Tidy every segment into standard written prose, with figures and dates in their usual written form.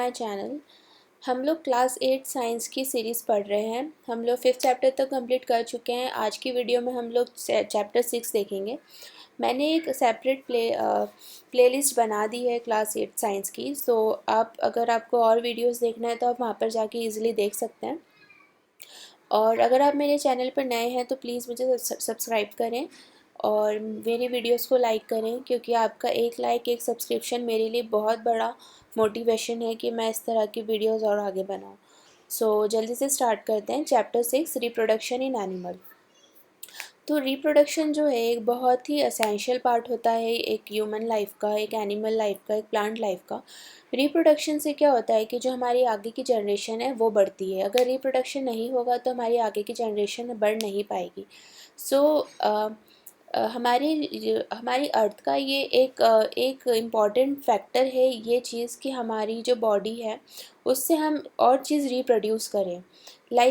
My channel. हम लोग class 8 science की सीरीज़ पढ़ रहे हैं। हम लोग 5th चैप्टर तक कंप्लीट कर चुके हैं। आज की वीडियो में हम लोग चैप्टर 6 देखेंगे। मैंने एक सेपरेट प्लेलिस्ट बना दी है क्लास 8 साइंस की। सो आप अगर आपको और वीडियोस देखना है तो आप वहाँ पर जाके इजीली देख सकते हैं। और अगर आप मेरे चैनल पर नए हैं तो प्लीज़ मुझे सब्सक्राइब करें और मेरी वीडियोस को लाइक करें, क्योंकि आपका एक लाइक एक सब्सक्रिप्शन मेरे लिए बहुत बड़ा मोटिवेशन है कि मैं इस तरह की वीडियोस और आगे बनाऊँ। सो जल्दी से स्टार्ट करते हैं। Chapter 6, reproduction in animal. तो रिप्रोडक्शन जो है एक बहुत ही असेंशियल पार्ट होता है एक ह्यूमन लाइफ का, एक एनिमल लाइफ का, एक प्लांट लाइफ का। रिप्रोडक्शन से क्या होता है कि जो हमारी आगे की जनरेशन है वो बढ़ती है। अगर रिप्रोडक्शन नहीं होगा तो हमारी आगे की जनरेशन बढ़ नहीं पाएगी। सो हमारी अर्थ का ये एक इम्पॉर्टेंट फैक्टर है ये चीज़ कि हमारी जो बॉडी है उससे हम और चीज़ रिप्रोड्यूस करें।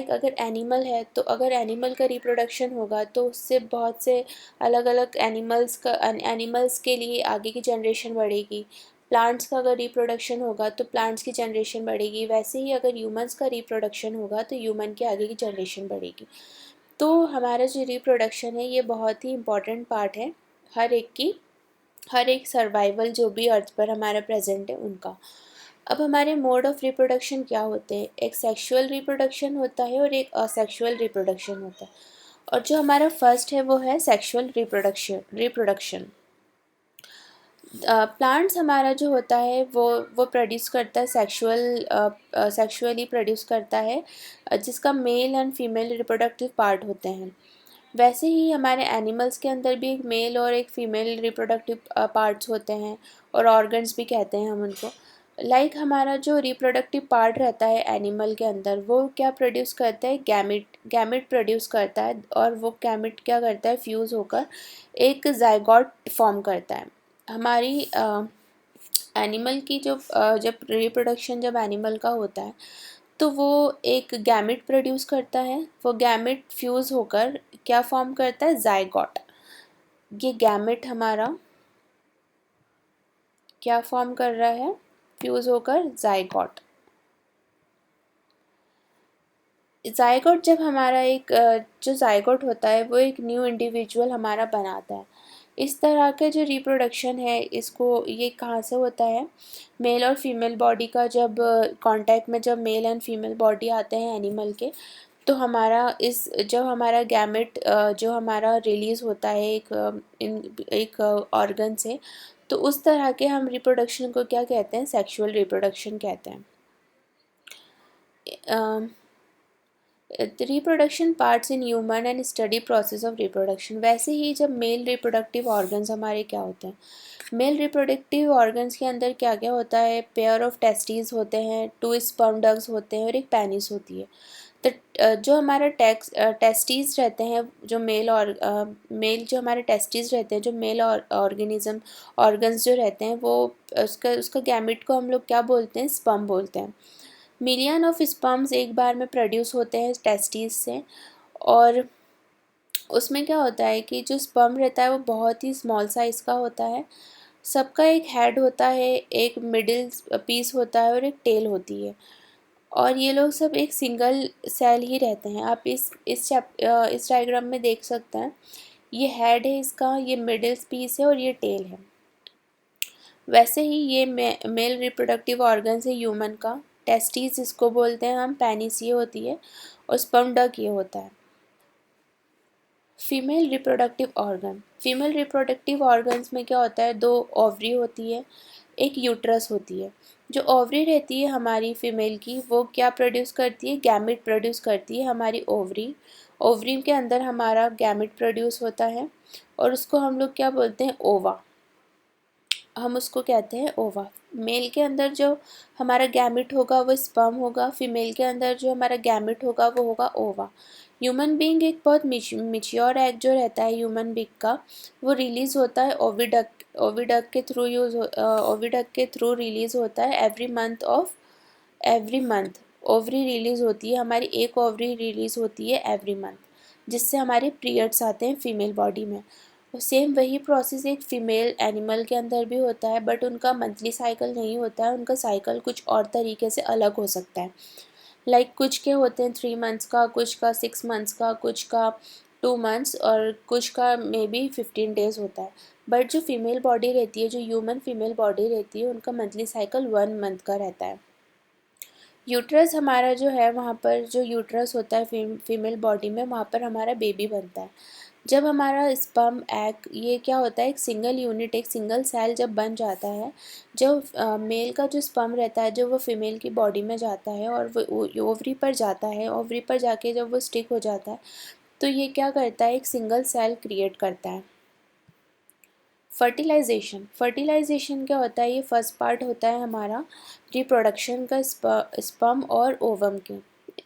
अगर एनिमल है तो अगर एनिमल का रिप्रोडक्शन होगा तो उससे बहुत से अलग अलग एनिमल्स के लिए आगे की जनरेशन बढ़ेगी। प्लांट्स का अगर रिप्रोडक्शन होगा तो प्लांट्स की जनरेशन बढ़ेगी। वैसे ही अगर ह्यूमंस का रिप्रोडक्शन होगा तो ह्यूमन के आगे की जनरेशन बढ़ेगी। तो हमारा जो रिप्रोडक्शन है ये बहुत ही इम्पॉर्टेंट पार्ट है हर एक सर्वाइवल जो भी अर्थ पर हमारा प्रेजेंट है उनका। अब हमारे मोड ऑफ रिप्रोडक्शन क्या होते हैं? एक सेक्सुअल रिप्रोडक्शन होता है और एक असेक्सुअल रिप्रोडक्शन होता है। और जो हमारा फर्स्ट है वो है सेक्सुअल रिप्रोडक्शन। प्लांट्स हमारा जो होता है वो प्रोड्यूस करता है सेक्सुअली प्रोड्यूस करता है, जिसका male and female reproductive part होते हैं। वैसे ही हमारे एनिमल्स के अंदर भी एक मेल और एक फीमेल रिप्रोडक्टिव पार्ट्स होते हैं और ऑर्गन्स भी कहते हैं हम उनको। हमारा जो रिप्रोडक्टिव पार्ट रहता है एनिमल के अंदर वो क्या प्रोड्यूस करता है? गैमिट प्रोड्यूस करता है, और वो गैमिट क्या करता है? फ्यूज़ होकर एक जाइगोट फॉर्म करता है। हमारी एनिमल की जब रिप्रोडक्शन जब एनिमल का होता है तो वो एक गैमिट प्रोड्यूस करता है। वो गैमिट फ्यूज़ होकर क्या फॉर्म करता है? जाइगोट। ये गैमिट हमारा क्या फॉर्म कर रहा है? फ्यूज़ होकर जाइगोट। जाइगोट जब हमारा जो जाइगोट होता है वो एक न्यू इंडिविजुअल हमारा बनाता है। इस तरह का जो रिप्रोडक्शन है ये कहाँ से होता है? मेल और फीमेल बॉडी का जब कांटेक्ट में जब मेल एंड फीमेल बॉडी आते हैं एनिमल के, तो जब हमारा गैमेट जो हमारा रिलीज़ होता है एक ऑर्गन से, तो उस तरह के हम रिप्रोडक्शन को क्या कहते हैं? सेक्सुअल रिप्रोडक्शन कहते हैं। Reproduction parts in human and study process of reproduction. वैसे ही जब मेल रिप्रोडक्टिव ऑर्गन्स हमारे क्या होते हैं? मेल रिप्रोडक्टिव ऑर्गन्स के अंदर क्या क्या होता है? पेयर ऑफ टेस्टिस होते हैं, 2 स्पर्म डग्स होते हैं और एक पेनिस होती है। तो जो हमारा टेस्टिस रहते हैं, जो मेल जो हमारे टेस्टिस रहते हैं, जो मेल ऑर्गन्स जो रहते हैं वो उसका गैमिट को हम लोग क्या बोलते हैं? स्पर्म बोलते हैं। मिलियन ऑफ स्पर्म्स एक बार में प्रोड्यूस होते हैं टेस्टिस से, और उसमें क्या होता है कि जो स्पर्म रहता है वो बहुत ही स्मॉल साइज़ का होता है। सबका एक हेड होता है, एक मिडिल पीस होता है और एक टेल होती है, और ये लोग सब एक सिंगल सेल ही रहते हैं। आप इस डायग्राम में देख सकते हैं। ये हेड है इसका, ये मिडिल पीस है और ये टेल है। वैसे ही ये मेल रिप्रोडक्टिव ऑर्गन्स है ह्यूमन का। टेस्टिस इसको बोलते हैं हम, पेनिस ये होती है और स्पर्म डक ये होता है। फीमेल रिप्रोडक्टिव ऑर्गन्स में क्या होता है? 2 ओवरी होती है, एक यूट्रस होती है। जो ओवरी रहती है हमारी फीमेल की वो क्या प्रोड्यूस करती है? गैमिट प्रोड्यूस करती है हमारी ओवरी के अंदर हमारा गैमिट प्रोड्यूस होता है और उसको हम लोग क्या बोलते हैं? ओवा। हम उसको कहते हैं ओवा। मेल के अंदर जो हमारा गैमिट होगा वो स्पर्म होगा, फीमेल के अंदर जो हमारा गैमिट होगा वो होगा ओवा। ह्यूमन बीइंग एक बहुत मिच्योर एग जो रहता है ह्यूमन बीइंग का, वो रिलीज़ होता है ओविडक्ट के थ्रू रिलीज़ होता है एवरी मंथ। ओवरी रिलीज़ होती है हमारी, एक ओवरी रिलीज़ होती है एवरी मंथ, जिससे हमारे पीरियड्स आते हैं फीमेल बॉडी में। सेम वही प्रोसेस एक फ़ीमेल एनिमल के अंदर भी होता है, बट उनका मंथली साइकिल नहीं होता है, उनका साइकिल कुछ और तरीके से अलग हो सकता है। लाइक कुछ के होते हैं 3 मंथ्स का, कुछ का 6 मंथ्स का, कुछ का 2 मंथ्स और कुछ का मे बी 15 डेज़ होता है। बट जो फीमेल बॉडी रहती है, जो ह्यूमन फीमेल बॉडी रहती है, उनका मंथली साइकिल 1 मंथ का रहता है। यूट्रस हमारा जो है, वहाँ पर जो यूट्रस होता है फीमेल बॉडी में, वहाँ पर हमारा बेबी बनता है। जब हमारा स्पर्म एग, ये क्या होता है, एक सिंगल यूनिट, एक सिंगल सेल जब बन जाता है, जो मेल का जो स्पर्म रहता है, जो वो फीमेल की बॉडी में जाता है और वो ओवरी पर जाता है, ओवरी पर जाके जब वो स्टिक हो जाता है, तो ये क्या करता है, एक सिंगल सेल क्रिएट करता है। फर्टिलाइजेशन क्या होता है, ये फर्स्ट पार्ट होता है हमारा रिप्रोडक्शन का, स्पर्म और ओवम के,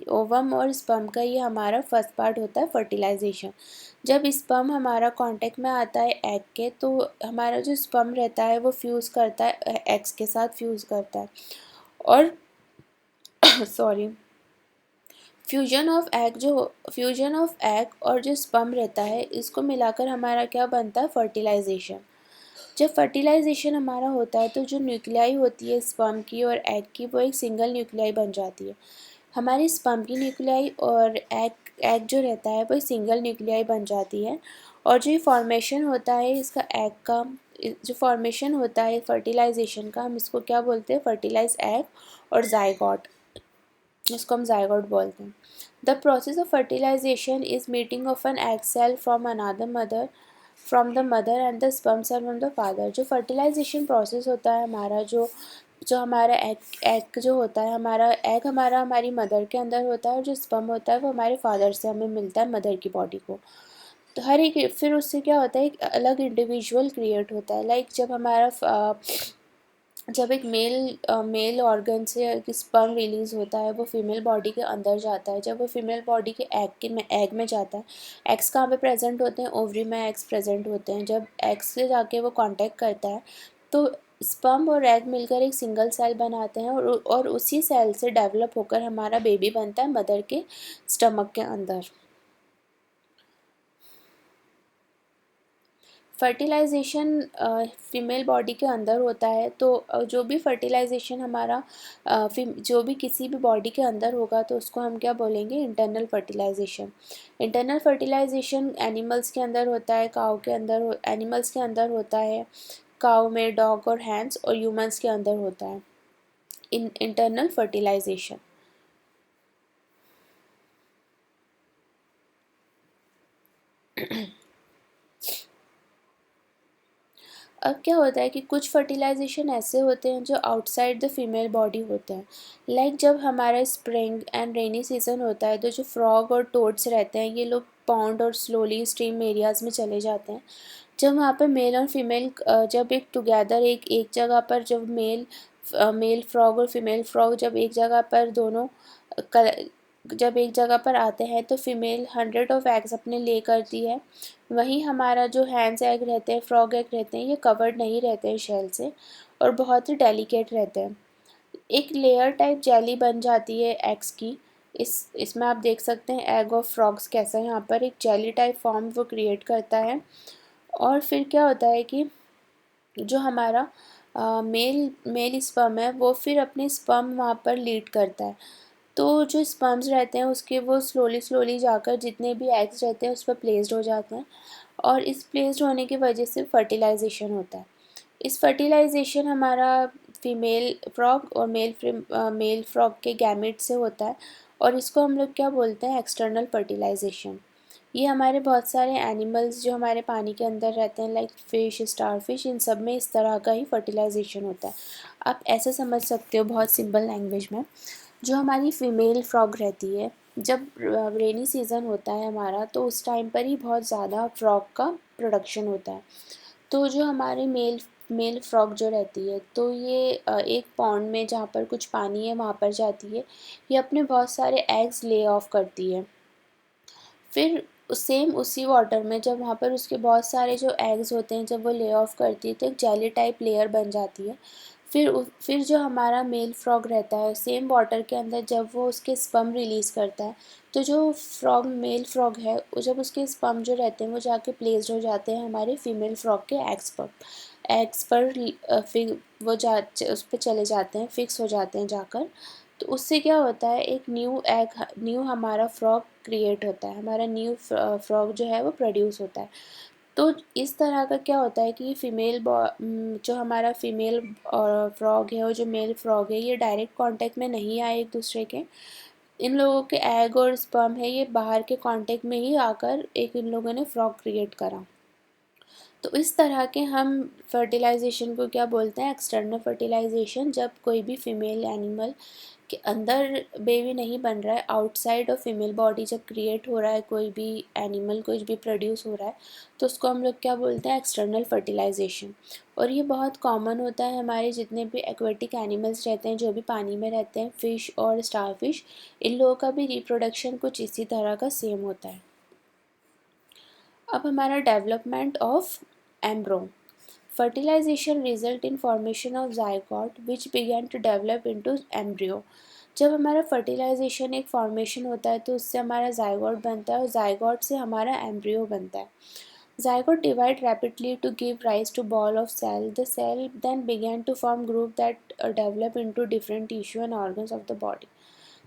ओवम और स्पर्म का ये हमारा फर्स्ट पार्ट होता है फर्टिलाइजेशन। जब स्पर्म हमारा कांटेक्ट में आता है एग के, तो हमारा जो स्पर्म रहता है वो फ्यूज़ करता है, एग्स के साथ फ्यूज़ करता है और सॉरी, फ्यूजन ऑफ एग और जो स्पर्म रहता है, इसको मिलाकर हमारा क्या बनता है, फर्टिलाइजेशन। जब फर्टिलाइजेशन हमारा होता है, तो जो न्यूक्लियाई होती है स्पर्म की और एग की, वो एक सिंगल न्यूक्लियाई बन जाती है। हमारी स्पर्म की न्यूक्लियाई और एग जो रहता है, वो सिंगल न्यूक्लियाई बन जाती है। और जो फॉर्मेशन होता है इसका एग का, जो फॉर्मेशन होता है फर्टिलाइजेशन का, हम इसको क्या बोलते हैं, फर्टिलाइज एग और जाइगोट, इसको हम जाइगोट बोलते हैं। The process of fertilisation is meeting of an egg cell from another mother, from the mother and the sperm cell from the father. जो फर्टिलाइजेशन प्रोसेस होता है हमारा, जो जो हमारा एग जो होता है, हमारा एग हमारी मदर के अंदर होता है, और जो स्पर्म होता है वो हमारे फादर से हमें मिलता है, मदर की बॉडी को। तो हर एक फिर उससे क्या होता है, एक अलग इंडिविजुअल क्रिएट होता है। लाइक जब एक मेल ऑर्गन से एक स्पर्म रिलीज़ होता है, वो फीमेल बॉडी के अंदर जाता है। जब वो फीमेल बॉडी के एग में जाता है, एग्स कहाँ पे प्रेजेंट होते हैं, ओवरी में एग्स प्रेजेंट होते हैं। जब एग्स से जाके वो कांटेक्ट करता है, तो स्पर्म और एग मिलकर एक सिंगल सेल बनाते हैं, और उसी सेल से डेवलप होकर हमारा बेबी बनता है मदर के स्टमक के अंदर। फर्टिलाइजेशन फीमेल बॉडी के अंदर होता है, तो जो भी फर्टिलाइजेशन हमारा जो भी किसी भी बॉडी के अंदर होगा, तो उसको हम क्या बोलेंगे, internal fertilisation. Internal fertilisation animals के अंदर होता है, काऊ के अंदर, एनिमल्स के अंदर होता है, काऊ में, डॉग और हैंड्स, और ह्यूमंस के अंदर होता है इंटरनल फर्टिलाइजेशन। अब क्या होता है कि कुछ फर्टिलाइजेशन ऐसे होते हैं जो आउटसाइड द फीमेल बॉडी होते हैं। लाइक जब हमारा स्प्रिंग एंड रेनी सीजन होता है, तो जो फ्रॉग और टोड्स रहते हैं, ये लोग पॉन्ड और स्लोली स्ट्रीम एरियाज़ में चले जाते हैं। जब वहाँ पर मेल और फीमेल जब एक टुगेदर एक जगह पर, जब मेल फ्रॉग और फीमेल फ्रॉग जब एक जगह पर दोनों जब एक जगह पर आते हैं, तो फीमेल 100 एग्स अपने ले करती है। वहीं हमारा जो हैंड्स एग रहते हैं, फ्रॉग एग रहते हैं, ये कवर्ड नहीं रहते हैं शेल से, और बहुत ही डेलिकेट रहते हैं। एक लेयर टाइप जेली बन जाती है एग्स की। इसमें आप देख सकते हैं एग ऑफ फ्रॉग्स कैसा है, यहाँ पर एक जेली टाइप फॉर्म वो क्रिएट करता है। और फिर क्या होता है कि जो हमारा मेल स्पर्म है, वो फिर अपने स्पर्म वहाँ पर लीड करता है। तो जो स्पर्म्स रहते हैं उसके, वो स्लोली स्लोली जाकर जितने भी एग्स रहते हैं उस पर प्लेस्ड हो जाते हैं, और इस प्लेस्ड होने की वजह से फर्टिलाइजेशन होता है। इस फर्टिलाइजेशन हमारा फीमेल फ्रॉग और मेल फ्रॉग के गैमेट से होता है, और इसको हम लोग क्या बोलते हैं, एक्सटर्नल फर्टिलाइजेशन। ये हमारे बहुत सारे एनिमल्स जो हमारे पानी के अंदर रहते हैं, लाइक फ़िश, स्टारफिश, इन सब में इस तरह का ही फर्टिलाइजेशन होता है। आप ऐसे समझ सकते हो बहुत सिंपल लैंग्वेज में। जो हमारी फ़ीमेल फ्रॉग रहती है, जब रेनी सीज़न होता है हमारा, तो उस टाइम पर ही बहुत ज़्यादा फ्रॉग का प्रोडक्शन होता है। तो जो हमारे मेल फ्रॉग जो रहती है, तो ये एक पॉन्ड में जहाँ पर कुछ पानी है वहाँ पर जाती है। ये अपने बहुत सारे एग्स ले ऑफ करती है। फिर सेम उसी वाटर में, जब वहाँ पर उसके बहुत सारे जो एग्स होते हैं, जब वो ले ऑफ करती है, तो एक जेली टाइप लेयर बन जाती है। फिर जो हमारा मेल फ्रॉग रहता है सेम वाटर के अंदर, जब वो उसके स्पर्म रिलीज़ करता है, तो जो मेल फ्रॉग है वो जब उसके स्पर्म जो रहते हैं वो जाके प्लेस्ड हो जाते हैं हमारे फीमेल फ्रॉग के एग्स पर फिर वो उस पर चले जाते हैं, फिक्स हो जाते हैं जाकर। तो उससे क्या होता है, एक न्यू हमारा फ्रॉग क्रिएट होता है, हमारा न्यू फ्रॉग जो है वो प्रोड्यूस होता है। तो इस तरह का क्या होता है कि जो हमारा फीमेल फ्रॉग है और जो मेल फ्रॉग है, ये डायरेक्ट कांटेक्ट में नहीं आए एक दूसरे के। इन लोगों के एग और स्पर्म है ये बाहर के कांटेक्ट में ही आकर एक इन लोगों ने फ्रॉग क्रिएट करा। तो इस तरह के हम फर्टिलाइजेशन को क्या बोलते हैं, एक्सटर्नल फर्टिलाइजेशन। जब कोई भी फीमेल एनिमल के अंदर बेबी नहीं बन रहा है, आउटसाइड ऑफ फीमेल बॉडी जब क्रिएट हो रहा है कोई भी एनिमल, कुछ भी प्रोड्यूस हो रहा है, तो उसको हम लोग क्या बोलते हैं, एक्सटर्नल फर्टिलाइजेशन। और ये बहुत कॉमन होता है हमारे जितने भी एक्वेटिक एनिमल्स रहते हैं, जो भी पानी में रहते हैं, फ़िश और स्टारफिश, इन लोगों का भी रिप्रोडक्शन कुछ इसी तरह का सेम होता है। अब हमारा development of embryo. Fertilisation result in formation of zygote which begin to develop into embryo. जब हमारा फर्टिलाइजेशन एक फॉर्मेशन होता है तो उससे हमारा जायगोट बनता है और जायगोट से हमारा एम्ब्रियो बनता है। Zygote divide rapidly to give rise to ball of cell. The cell then began to form group that develop into different tissue and organs of the body.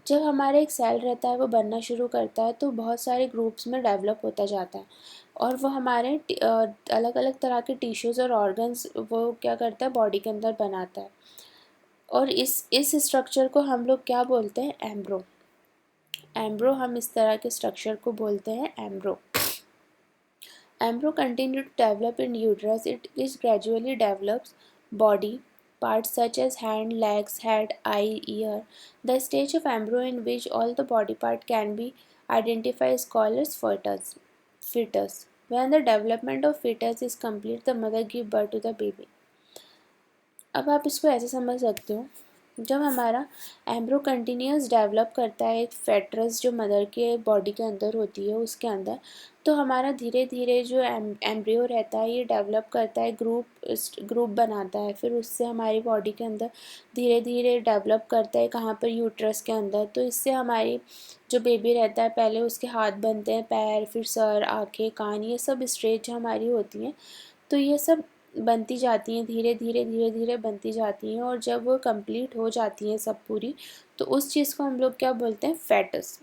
जब हमारा एक सेल रहता है वो बनना शुरू करता है तो बहुत सारे ग्रुप्स में डेवलप होता जाता है और वो हमारे अलग अलग तरह के टिश्यूज़ और ऑर्गन्स वो क्या करता है, बॉडी के अंदर बनाता है। और इस स्ट्रक्चर को हम लोग क्या बोलते हैं, एम्ब्रो। हम इस तरह के स्ट्रक्चर को बोलते हैं एम्ब्रो। Embryo continue to develop in uterus. It is gradually develops body parts such as hand, legs, head, eye, ear. The stage of embryo in which all the body part can be identified is called as fetus. When the development of fetus is complete, the mother gives birth to the baby. अब आप इसको ऐसे समझ सकते हो, जब हमारा एम्ब्रो continuous develop करता है एक फेटरस जो मदर के बॉडी के अंदर होती है उसके अंदर, तो हमारा धीरे धीरे जो एम्ब्रियो रहता है ये डेवलप करता है, ग्रुप बनाता है, फिर उससे हमारी बॉडी के अंदर धीरे धीरे डेवलप करता है कहाँ पर, यूट्रस के अंदर। तो इससे हमारी जो बेबी रहता है पहले उसके हाथ बनते हैं, पैर, फिर सर, आँखें, कान, ये सब स्टेज हमारी होती हैं। तो ये सब बनती जाती हैं, धीरे धीरे बनती जाती हैं और जब वो कंप्लीट हो जाती हैं सब पूरी, तो उस चीज़ को हम लोग क्या बोलते हैं, फेटस।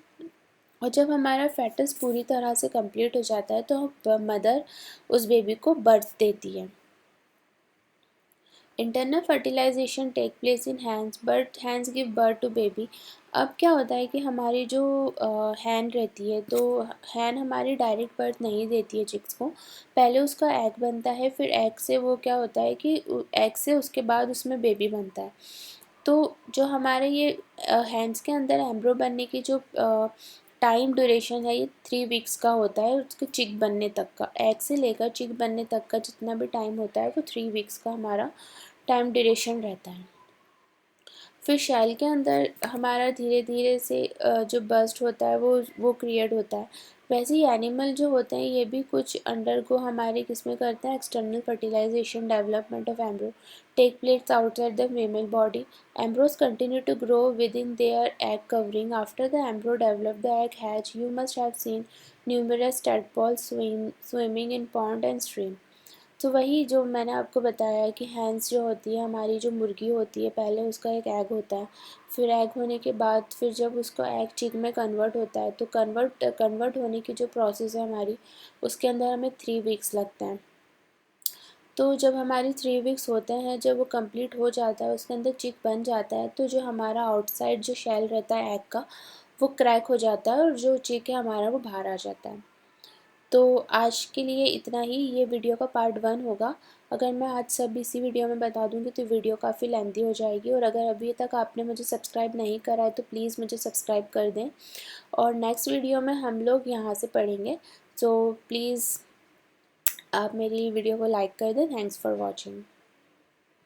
और जब हमारा फेटस पूरी तरह से कंप्लीट हो जाता है तो मदर उस बेबी को बर्थ देती है। Internal fertilisation take place in hands, but hands give birth to baby. अब क्या होता है कि हमारी जो हैन रहती है, तो हैन हमारी डायरेक्ट बर्थ नहीं देती है चिक्स को, पहले उसका एग बनता है, फिर एग से वो क्या होता है कि एग से उसके बाद उसमें बेबी बनता है। तो जो हमारे ये हैंड्स के अंदर एम्ब्रो बनने की जो टाइम ड्यूरेशन है ये 3 वीक्स का होता है, उसके चिक बनने तक का, एग से लेकर चिक बनने तक का जितना भी टाइम होता है वो 3 वीक्स का हमारा टाइम ड्यूरेशन रहता है। फिर शैल के अंदर हमारा धीरे धीरे से जो बस्ट होता है वो क्रिएट होता है। वैसे ही एनिमल जो होते हैं ये भी कुछ अंडरगो हमारे किसमें करते हैं, external fertilisation, development of embryo take place outside the female body. Embryos continue to grow within their egg covering. After the embryo develop, the egg hatch. You must have seen numerous tadpoles swimming in pond and stream. तो वही जो मैंने आपको बताया कि hence जो होती है, हमारी जो मुर्गी होती है, पहले उसका एक एग होता है, फिर एग होने के बाद फिर जब उसका एग चिक में कन्वर्ट होता है, तो कन्वर्ट होने की जो प्रोसेस है हमारी, उसके अंदर हमें 3 वीक्स लगते हैं। तो जब हमारी 3 वीक्स होते हैं, जब वो कंप्लीट हो जाता है, उसके अंदर चिक बन जाता है, तो जो हमारा आउटसाइड जो शेल रहता है एग का, वो क्रैक हो जाता है और जो चिक है हमारा वो बाहर आ जाता है। तो आज के लिए इतना ही, ये वीडियो का पार्ट 1 होगा। अगर मैं आज सब इसी वीडियो में बता दूँगी तो वीडियो काफ़ी लेंथी हो जाएगी, और अगर अभी तक आपने मुझे सब्सक्राइब नहीं करा है तो प्लीज़ मुझे सब्सक्राइब कर दें। और नेक्स्ट वीडियो में हम लोग यहाँ से पढ़ेंगे, तो प्लीज़ आप मेरी वीडियो को लाइक कर दें। Thanks for watching.